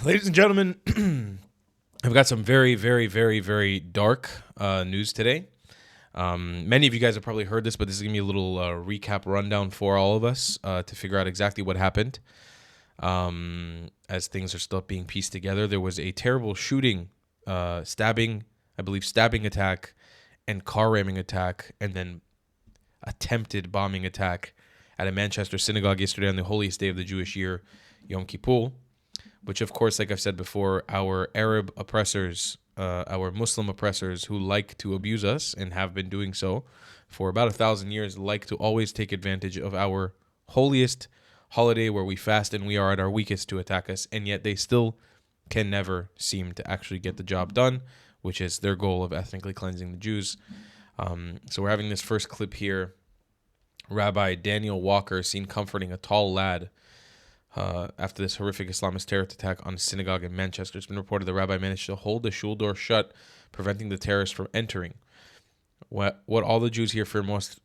Ladies and gentlemen, I've got some very, very, very, very dark news today. Many of you guys have probably heard this, but this is going to be a little recap rundown for all of us to figure out exactly what happened. As things are still being pieced together, there was a terrible shooting, stabbing attack, and car ramming attack, and then attempted bombing attack at a Manchester synagogue yesterday on the holiest day of the Jewish year, Yom Kippur, which, of course, like I've said before, our Arab oppressors, our Muslim oppressors who like to abuse us and have been doing so for about 1,000 years, like to always take advantage of our holiest holiday where we fast and we are at our weakest to attack us, and yet they still can never seem to actually get the job done, which is their goal of ethnically cleansing the Jews. So we're having this first clip here. Rabbi Daniel Walker seen comforting a tall lad after this horrific Islamist terror attack on a synagogue in Manchester. It's been reported the rabbi managed to hold the shul door shut, preventing the terrorists from entering. What all the Jews here fear most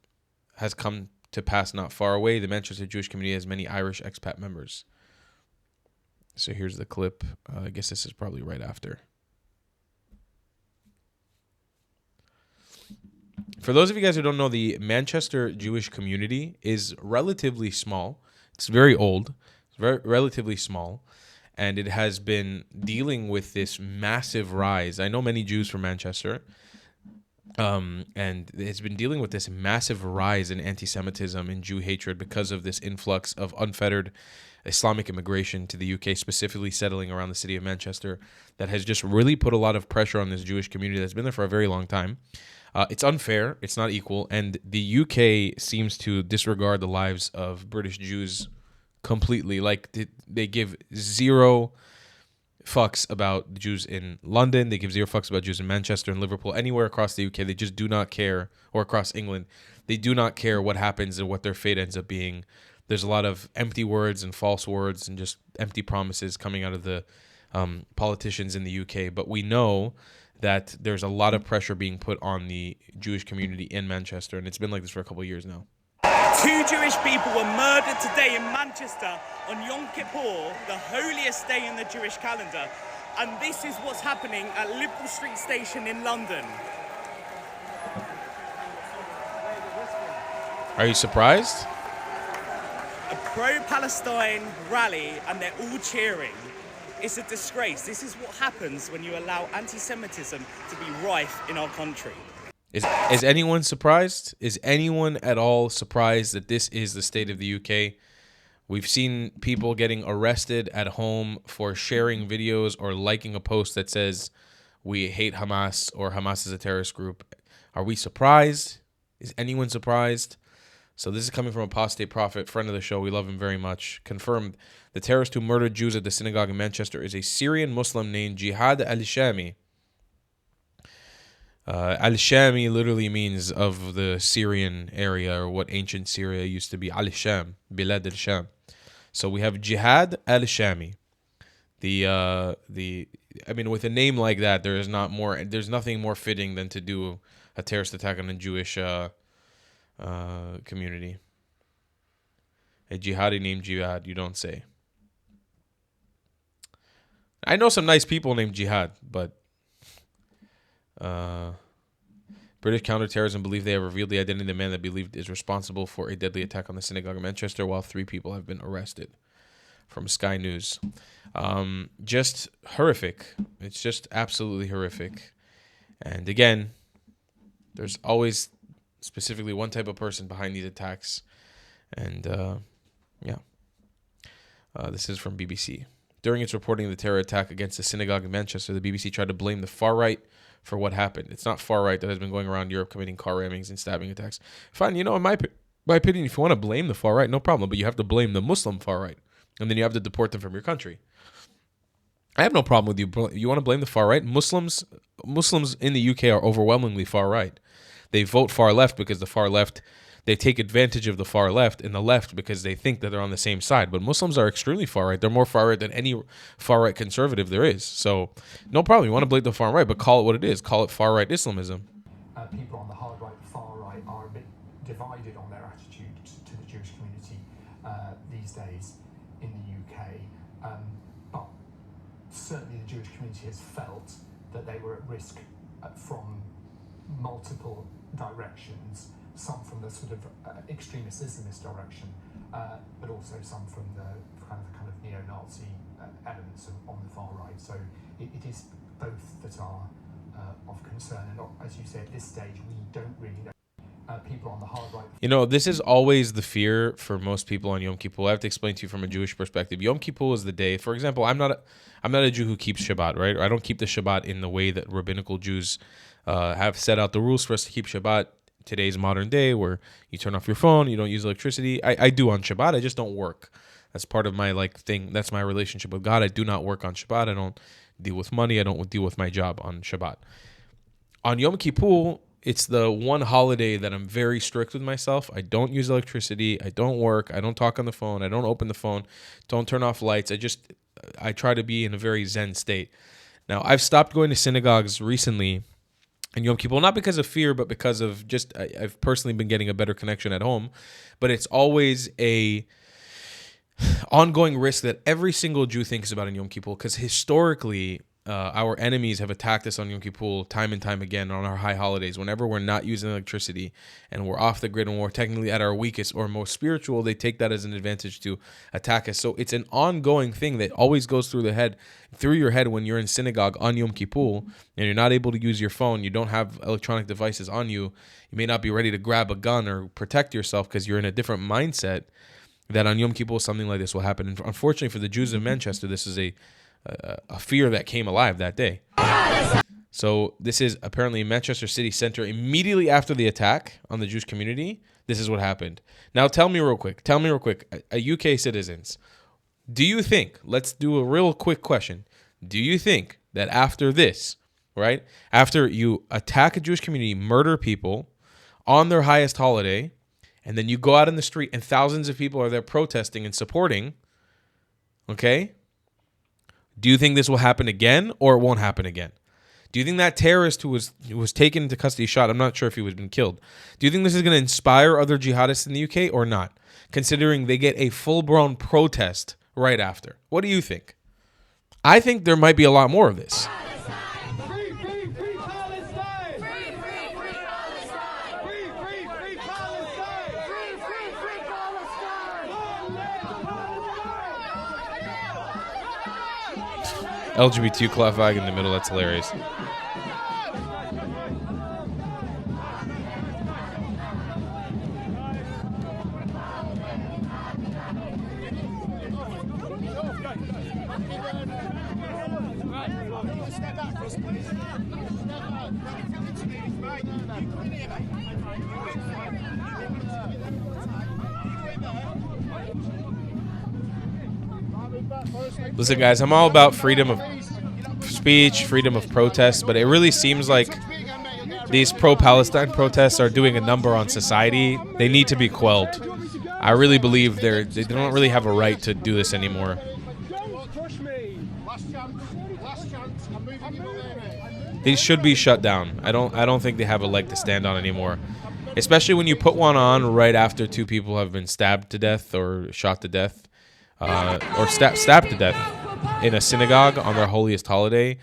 has come to pass not far away. The Manchester Jewish community has many Irish expat members. So here's the clip. I guess this is probably right after. For those of you guys who don't know, the Manchester Jewish community is relatively small. It's very old. It's very relatively small. And it has been dealing with this massive rise. I know many Jews from Manchester. And it's been dealing with this massive rise in anti-Semitism and Jew hatred because of this influx of unfettered Islamic immigration to the UK, specifically settling around the city of Manchester, that has just really put a lot of pressure on this Jewish community that's been there for a very long time. It's unfair. It's not equal. And the UK seems to disregard the lives of British Jews completely. Like, they give zero fucks about the Jews in London. They give zero fucks about Jews in Manchester and Liverpool. Anywhere across the UK, they just do not care. Or across England, they do not care what happens and what their fate ends up being. There's a lot of empty words and false words and just empty promises coming out of the politicians in the UK. But we know that there's a lot of pressure being put on the Jewish community in Manchester, and it's been like this for a couple of years now. 2 Jewish people were murdered today in Manchester on Yom Kippur, the holiest day in the Jewish calendar. And this is what's happening at Liverpool Street Station in London. Are you surprised? A pro-Palestine rally, and they're all cheering. It's a disgrace. This is what happens when you allow anti-Semitism to be rife in our country. Is anyone surprised? Is anyone at all surprised that this is the state of the UK? We've seen people getting arrested at home for sharing videos or liking a post that says, "We hate Hamas," or "Hamas is a terrorist group." Are we surprised? Is anyone surprised? So this is coming from Apostate Prophet, friend of the show. We love him very much. Confirmed, the terrorist who murdered Jews at the synagogue in Manchester is a Syrian Muslim named Jihad al-Shami. Al-Shami literally means of the Syrian area, or what ancient Syria used to be. Al-Sham, Bilad al-Sham. So we have Jihad al-Shami. I mean, with a name like that, there's nothing more fitting than to do a terrorist attack on a Jewish community. A jihadi named Jihad, you don't say. I know some nice people named Jihad, but British counterterrorism believe they have revealed the identity of the man that believed is responsible for a deadly attack on the synagogue in Manchester, while 3 people have been arrested. From Sky News. Just horrific. It's just absolutely horrific. And again, there's always specifically one type of person behind these attacks. And this is from BBC. During its reporting of the terror attack against the synagogue in Manchester, the BBC tried to blame the far right for what happened. It's not far right that has been going around Europe committing car rammings and stabbing attacks. Fine, in my opinion, if you want to blame the far right, no problem. But you have to blame the Muslim far right. And then you have to deport them from your country. I have no problem with you. You want to blame the far right? Muslims in the UK are overwhelmingly far right. They vote far left because the far left, they take advantage of the far left and the left because they think that they're on the same side. But Muslims are extremely far right. They're more far right than any far right conservative there is. So no problem. You want to blame the far right, but call it what it is. Call it far right Islamism. People on the hard right, far right are a bit divided on their attitude to the Jewish community these days in the UK. But certainly the Jewish community has felt that they were at risk from multiple directions, some from the sort of extremist Islamist direction, but also some from the kind of neo-Nazi elements on the far right. So it is both that are of concern, and as you say, at this stage we don't really know. People on the hard right. You know, this is always the fear for most people on Yom Kippur. I have to explain to you from a Jewish perspective. Yom Kippur is the day. For example, I'm not a Jew who keeps Shabbat, right? Or I don't keep the Shabbat in the way that rabbinical Jews have set out the rules for us to keep Shabbat. Today's modern day, where you turn off your phone, you don't use electricity. I do on Shabbat. I just don't work. That's part of my thing. That's my relationship with God. I do not work on Shabbat. I don't deal with money. I don't deal with my job on Shabbat. On Yom Kippur, it's the one holiday that I'm very strict with myself. I don't use electricity. I don't work. I don't talk on the phone. I don't open the phone. Don't turn off lights. I try to be in a very Zen state. Now, I've stopped going to synagogues recently in Yom Kippur, not because of fear, but because of just I've personally been getting a better connection at home. But it's always a ongoing risk that every single Jew thinks about in Yom Kippur, because historically, our enemies have attacked us on Yom Kippur time and time again on our high holidays. Whenever we're not using electricity and we're off the grid and we're technically at our weakest or most spiritual, they take that as an advantage to attack us. So it's an ongoing thing that always goes through your head when you're in synagogue on Yom Kippur and you're not able to use your phone. You don't have electronic devices on you. You may not be ready to grab a gun or protect yourself because you're in a different mindset. That on Yom Kippur something like this will happen. And unfortunately for the Jews of Manchester, this is a fear that came alive that day. So this is apparently in Manchester City Center immediately after the attack on the Jewish community. This is what happened. Now tell me real quick, UK citizens, do you think, let's do a real quick question. Do you think that after this, right, after you attack a Jewish community, murder people on their highest holiday, and then you go out in the street and thousands of people are there protesting and supporting, okay? Do you think this will happen again or it won't happen again? Do you think that terrorist who was taken into custody shot, I'm not sure if he was been killed, do you think this is going to inspire other jihadists in the UK or not, considering they get a full-blown protest right after? What do you think? I think there might be a lot more of this. LGBTQ flag in the middle, that's hilarious. Listen, guys, I'm all about freedom of speech, freedom of protest, but it really seems like these pro-Palestine protests are doing a number on society. They need to be quelled. I really believe they don't really have a right to do this anymore. These should be shut down. I don't think they have a leg to stand on anymore. Especially when you put one on right after two people have been stabbed to death or shot to death. Or stabbed to death in a synagogue on their holiest holiday.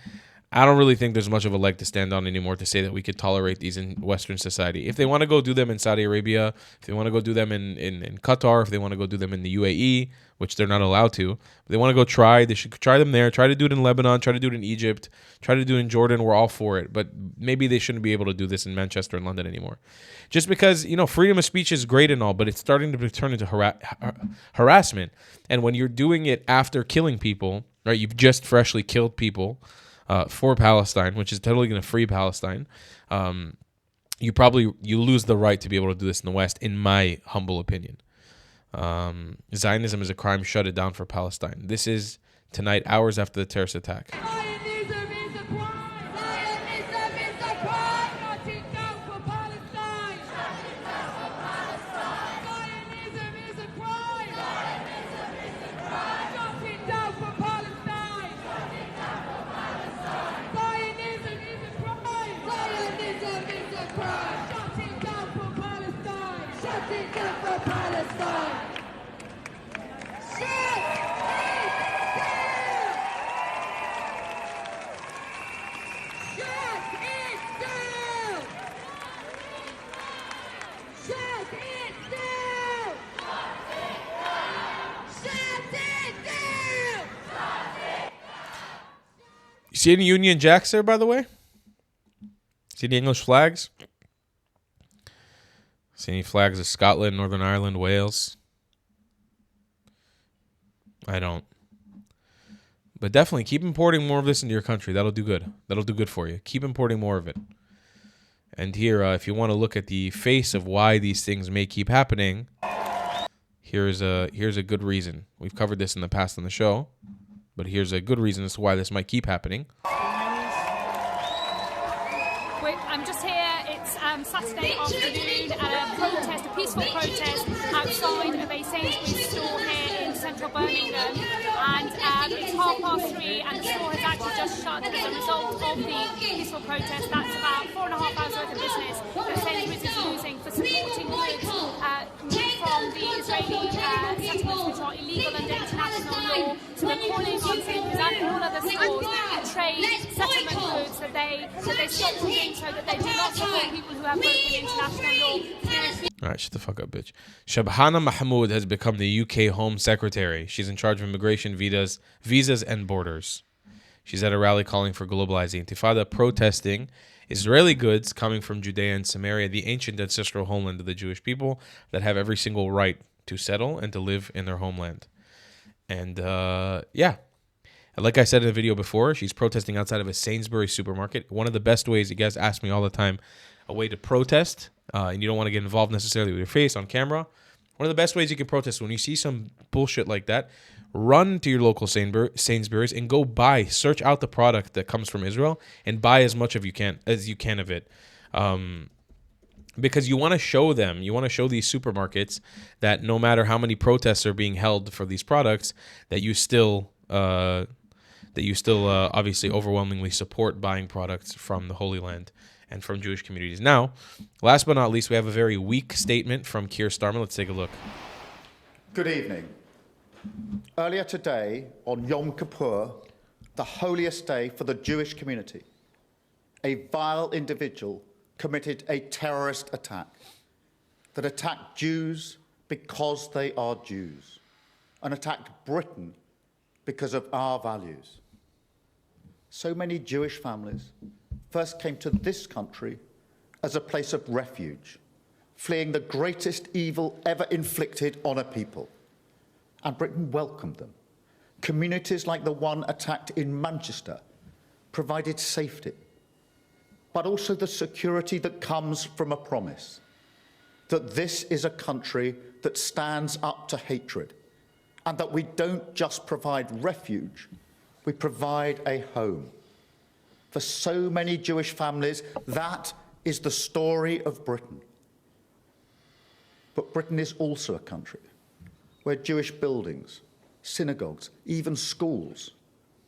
I don't really think there's much of a leg to stand on anymore to say that we could tolerate these in Western society. If they want to go do them in Saudi Arabia, if they want to go do them in Qatar, if they want to go do them in the UAE, which they're not allowed to, if they want to go they should try them there, try to do it in Lebanon, try to do it in Egypt, try to do it in Jordan, we're all for it. But maybe they shouldn't be able to do this in Manchester and London anymore. Just because, freedom of speech is great and all, but it's starting to turn into harassment. And when you're doing it after killing people, right, you've just freshly killed people, for Palestine, which is totally going to free Palestine, you lose the right to be able to do this in the West, in my humble opinion. Zionism is a crime. Shut it down for Palestine. This is tonight, hours after the terrorist attack. You see any Union Jacks there, by the way? See the English flags? See any flags of Scotland, Northern Ireland, Wales? I don't. But definitely keep importing more of this into your country. That'll do good. That'll do good for you. Keep importing more of it. And here, if you want to look at the face of why these things may keep happening, here's a good reason. We've covered this in the past on the show, but here's a good reason as to why this might keep happening. I'm just here. It's Saturday afternoon at a peaceful protest outside of a Sainsbury's store here in central Birmingham. And it's 3:30 and the store has actually just shut as a result of the peaceful protest. That's about 4.5 hours worth of business that Sainsbury's is losing for supporting goods from the Israeli settlements which are illegal under international law. So we're calling on Sainsbury's and all other stores to trade settlement goods that they stop doing so that they do not support people who have broken international law. All right, shut the fuck up, bitch. Shabhana Mahmood has become the UK Home Secretary. She's in charge of immigration, visas, and borders. She's at a rally calling for globalizing Intifada, protesting Israeli goods coming from Judea and Samaria, the ancient ancestral homeland of the Jewish people that have every single right to settle and to live in their homeland. And yeah, like I said in the video before, she's protesting outside of a Sainsbury's supermarket. One of the best ways, you guys ask me all the time, a way to protest, and you don't want to get involved necessarily with your face on camera. One of the best ways you can protest when you see some bullshit like that, run to your local Sainsbury's and go search out the product that comes from Israel and buy as much as you can of it. Because you want to show them, you want to show these supermarkets that no matter how many protests are being held for these products, that you still obviously overwhelmingly support buying products from the Holy Land and from Jewish communities. Now, last but not least, we have a very weak statement from Kier Starmer. Let's take a look. Good evening. Earlier today, on Yom Kippur, the holiest day for the Jewish community, a vile individual committed a terrorist attack that attacked Jews because they are Jews and attacked Britain because of our values. So many Jewish families first came to this country as a place of refuge, fleeing the greatest evil ever inflicted on a people. And Britain welcomed them. Communities like the one attacked in Manchester provided safety, but also the security that comes from a promise that this is a country that stands up to hatred, and that we don't just provide refuge, we provide a home. For so many Jewish families, that is the story of Britain. But Britain is also a country where Jewish buildings, synagogues, even schools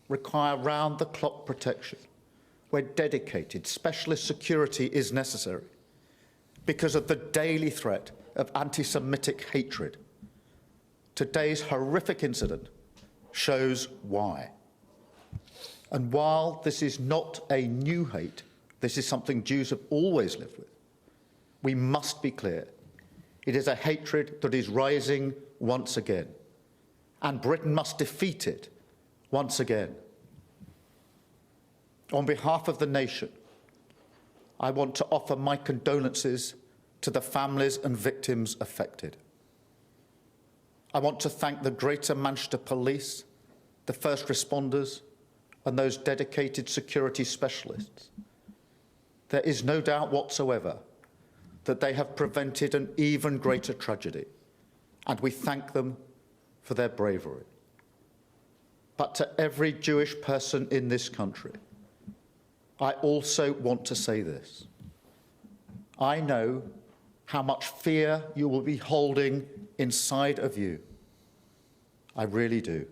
require round-the-clock protection, where dedicated specialist security is necessary because of the daily threat of anti-Semitic hatred. Today's horrific incident shows why. And while this is not a new hate, this is something Jews have always lived with, we must be clear. It is a hatred that is rising once again, and Britain must defeat it once again. On behalf of the nation, I want to offer my condolences to the families and victims affected. I want to thank the Greater Manchester Police, the first responders, and those dedicated security specialists. There is no doubt whatsoever that they have prevented an even greater tragedy, and we thank them for their bravery. But to every Jewish person in this country, I also want to say this. I know how much fear you will be holding inside of you. I really do.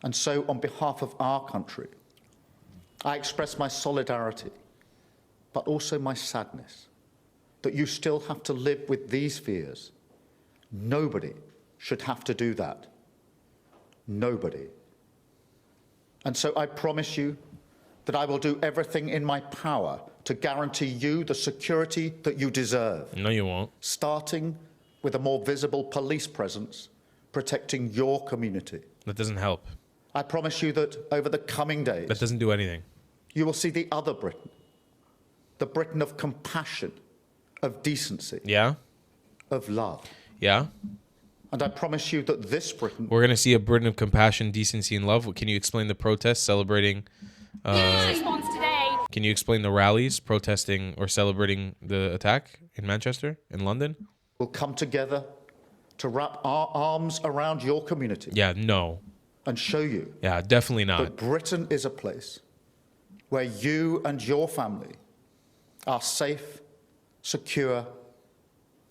And so, on behalf of our country, I express my solidarity, but also my sadness that you still have to live with these fears. Nobody should have to do that. Nobody. And so I promise you that I will do everything in my power to guarantee you the security that you deserve. No, you won't. Starting with a more visible police presence protecting your community. That doesn't help. I promise you that over the coming days, That doesn't do anything. you will see the other Britain, the Britain of compassion, of decency, Yeah? of love. Yeah? And I promise you that this Britain We're going to see a Britain of compassion, decency, and love. Can you explain the protests celebrating... response today. Can you explain the rallies protesting or celebrating the attack in Manchester, in London? will come together to wrap our arms around your community Yeah, no. and show you Yeah, definitely that not. Britain is a place where you and your family are safe, secure,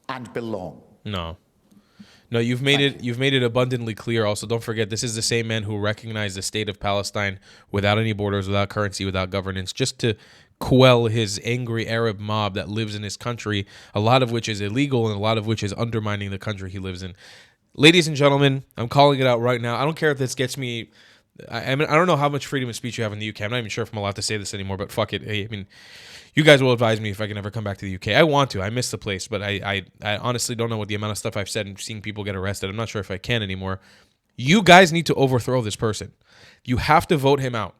and belong. No. No, you've made it abundantly clear. Also, don't forget, this is the same man who recognized the state of Palestine without any borders, without currency, without governance, just to quell his angry Arab mob that lives in his country, a lot of which is illegal and a lot of which is undermining the country he lives in. Ladies and gentlemen, I'm calling it out right now. I don't care if this gets me... I mean, I don't know how much freedom of speech you have in the UK. I'm not even sure if I'm allowed to say this anymore, but fuck it. I mean, you guys will advise me if I can ever come back to the UK. I want to. I miss the place, but I honestly don't know what the amount of stuff I've said and seeing people get arrested. I'm not sure if I can anymore. You guys need to overthrow this person. You have to vote him out.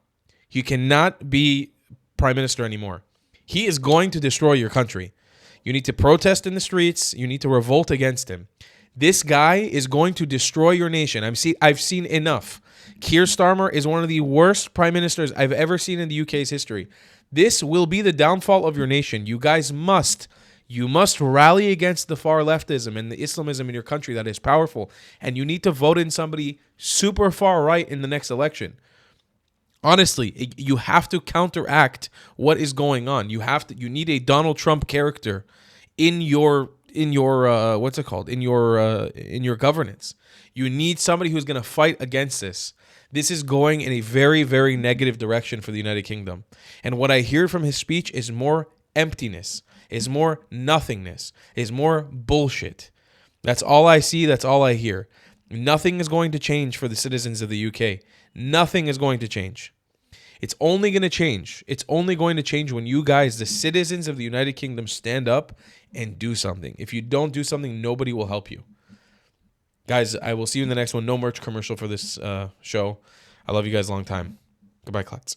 He cannot be prime minister anymore. He is going to destroy your country. You need to protest in the streets. You need to revolt against him. This guy is going to destroy your nation. I've seen enough. Kier Starmer is one of the worst prime ministers I've ever seen in the UK's history. This will be the downfall of your nation. You guys must rally against the far leftism and the Islamism in your country that is powerful. And you need to vote in somebody super far right in the next election. Honestly, you have to counteract what is going on. You need a Donald Trump character in your what's it called? In your governance. You need somebody who's going to fight against this. This is going in a very, very negative direction for the United Kingdom. And what I hear from his speech is more emptiness, is more nothingness, is more bullshit. That's all I see. That's all I hear. Nothing is going to change for the citizens of the UK. Nothing is going to change. It's only going to change. It's only going to change when you guys, the citizens of the United Kingdom, stand up and do something. If you don't do something, nobody will help you. Guys, I will see you in the next one. No merch commercial for this show. I love you guys a long time. Goodbye, Klutz.